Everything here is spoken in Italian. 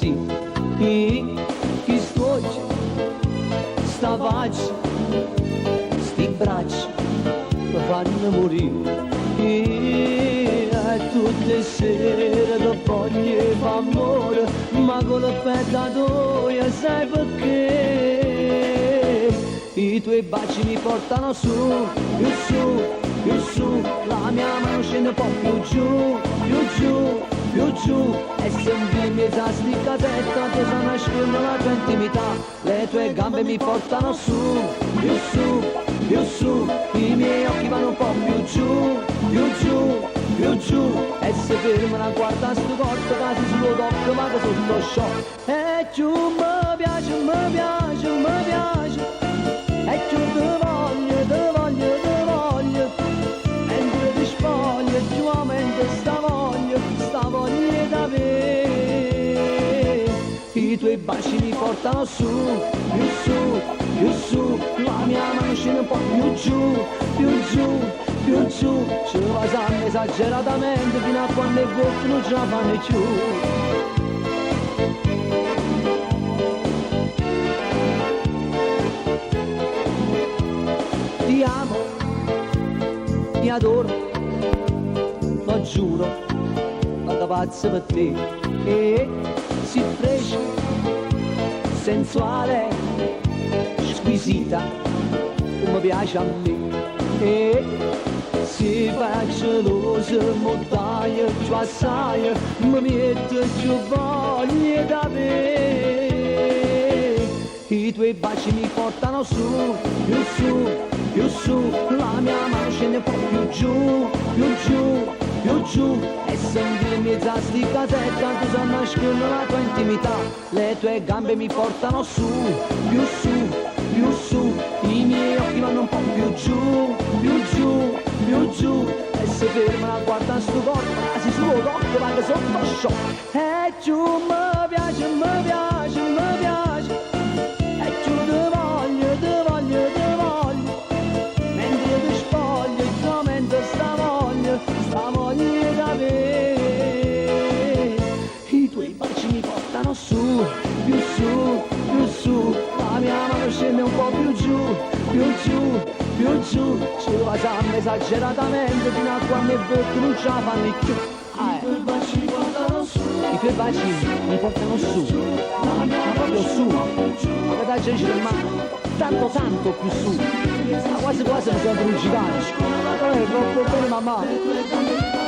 sì, chi stuoci, sta faccia, sti braccia, mi fanno morire. Tutte le sere ti voglio fa amore, ma con la pettatoia sai perché? I tuoi baci mi portano su, più su, più su, la mia mano scende un po' più giù, più giù, più giù, e senti in mezzo a sti casetta che sta nascendo la tua intimità, le tue gambe mi portano su, più su, più su, i miei occhi vanno un po' più giù, più giù, più giù, e se fermano a guardare sto corpo casi sullo tocco ma che sotto shock, e giù mi piace, mi piace, mi piace, e giù te voglio, te voglio, te voglio, mentre ti spoglio, giù aumenta sta voglia d'avere. I tuoi baci mi portano su, più su, più su, la mia mano scende un po' più giù, più giù, più giù, ci va sempre esageratamente fino a quando i bocchi non ce la fanno più. Ti amo, ti adoro, lo giuro, vado pazzo per te, e si fresca, sensuale, squisita, come piace a me, e si fa gelosa, montagna, giù assai, mi mette giù voglia da me. I tuoi baci mi portano su, più su, più su, la mia mano scende un po' più giù, più giù, più giù, e senti in mezzo a sti casetta tu sta nascendo la tua intimità, le tue gambe mi portano su, più su, più su, i miei occhi vanno un po' più giù, più giù, più giù, e se fermano a guardare sto corpo quasi sullo tocco ma che sotto shock, e giù mi piace, mi piace, mi piace, e giù te voglio, te voglio, te voglio, mentre ti spoglio giù aumenta sta voglia d'avere. I tuoi baci mi portano su, più su, più su, la mia mano scende un po' più giù, più giù, più giù, ci va sempre esageratamente fino a quando i bocchi non ce la fanno più. I tuoi baci mi portano su, i tuoi baci mi portano su, ma proprio su, ma che dai gente ma tanto tanto più su, ma quasi quasi mi sento un gigante, troppo bene mamma.